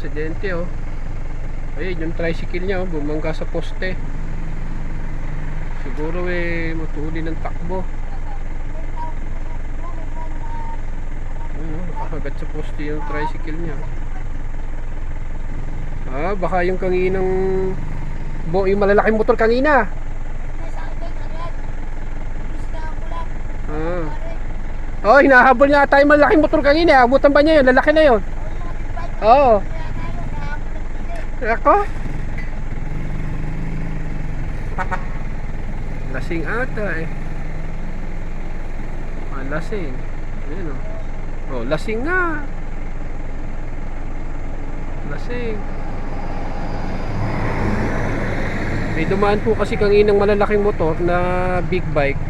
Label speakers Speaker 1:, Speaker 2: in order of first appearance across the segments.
Speaker 1: aksidente oh. Ayun yung tricycle niya oh, bumangga sa poste. Siguro matuli ng takbo. Ayun oh, nakahagat sa poste yung tricycle niya. Baka yung kanginang yung malalaking motor kanina. Hinahabol niya tayo malaking motor kanina. Abutan ba niya yun? Lalaki na yun. Oo. Ako? Lasing ata eh. Lasing. Ayun oh. Lasing nga. Lasing. May dumaan po kasi kanginang malalaking motor na big bike.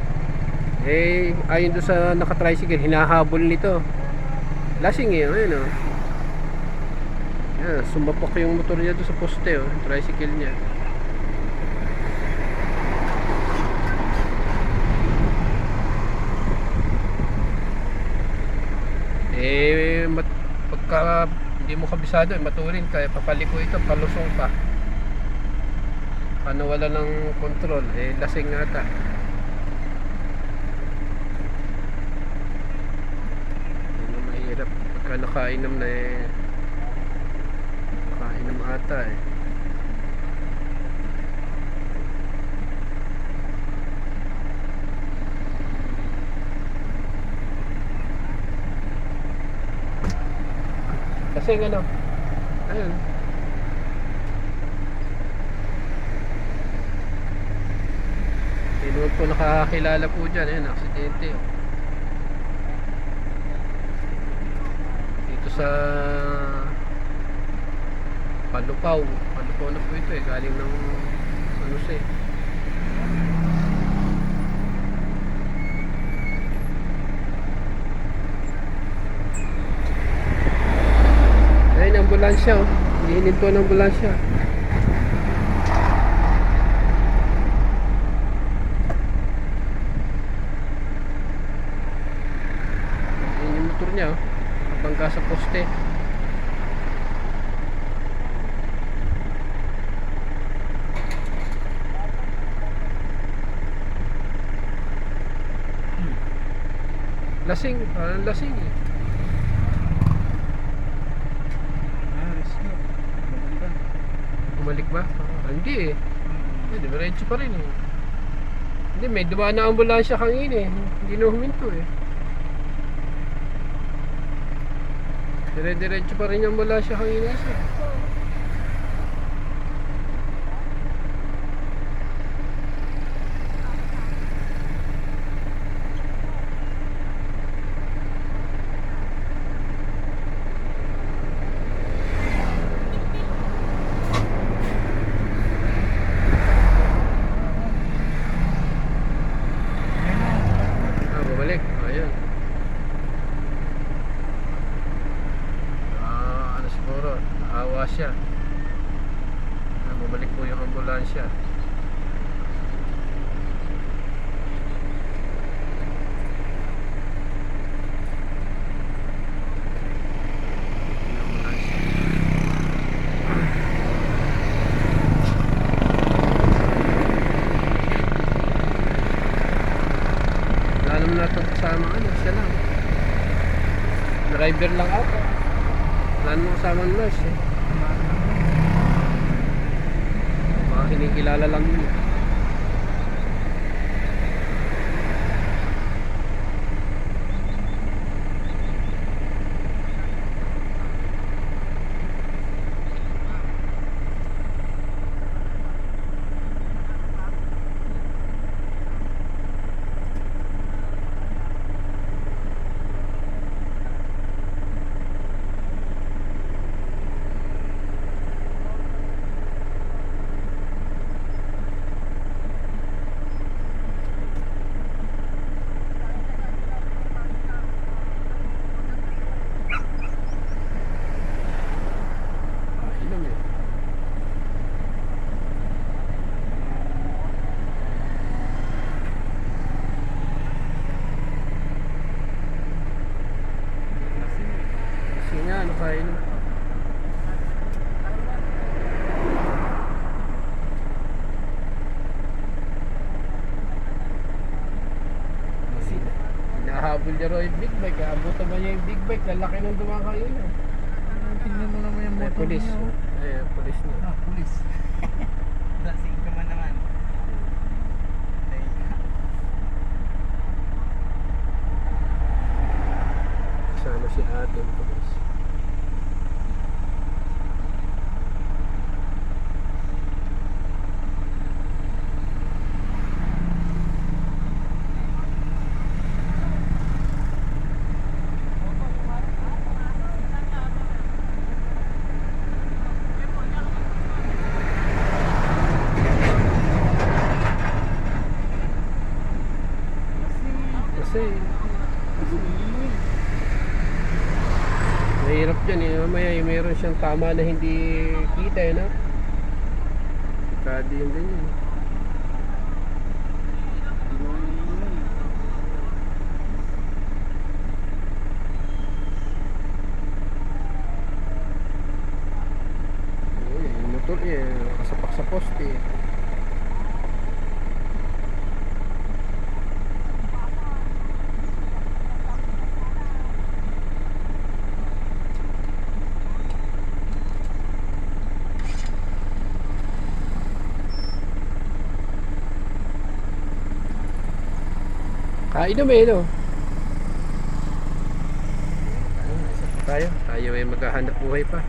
Speaker 1: Ayon doon sa naka-tricycle, hinahabol nito. Lasing eh, ayun oh. Yan, sumapak yung motor niya doon sa poste oh, yung tricycle niya. Pagka hindi mo kabisado, maturin kaya papaliko ito, palusong pa. Paano wala ng control, lasing ata. Mahirap pagka nakainom na nakainom ata eh. Kasi ayun tinuod po nakakakilala po dyan, ayun, aksidente oh. Dito sa Palupaw na po ito galing ng San Jose. Ayun, ambulansya oh. Hinihinto ng ambulansya. Ayun yung motor niya oh. Bangga sa poste. Lasing, parang lasing eh. Bumalik ba? Hindi eh. Hindi, diretso pa rin eh. Hindi, may dumaan na ambulansya kanina eh. Hindi na huminto eh. Diretso pa rin yung ambulansya kanina siya. Bumalik. Ayun. Siguro naawa siya. Bumalik po yung ambulansya. Wala naman natin kasama siya lang. Driver lang ako. Wala naman kasama nurse eh. Baka kinikilala lang yun. Kasi nga, nakainom. Jeroy big bike. Abutan ba niya yung big bike? Lalaki nung dumaka yun.
Speaker 2: Tingnan mo naman yung
Speaker 1: Ay,
Speaker 2: motor
Speaker 1: pulis.
Speaker 2: niya. Oh.
Speaker 1: Ay, pulis na.
Speaker 2: Ah, pulis. Lasing ka man naman. Ay,
Speaker 1: Kasama si ate yung pulis. Kasi mahirap dyan eh. Mamaya yung meron siyang tama na hindi kita eh, no? Kadi yun din yun. Yung motor eh, nakasapak sa poste eh. Inom eh, no? Tayo ay maghahanap buhay pa.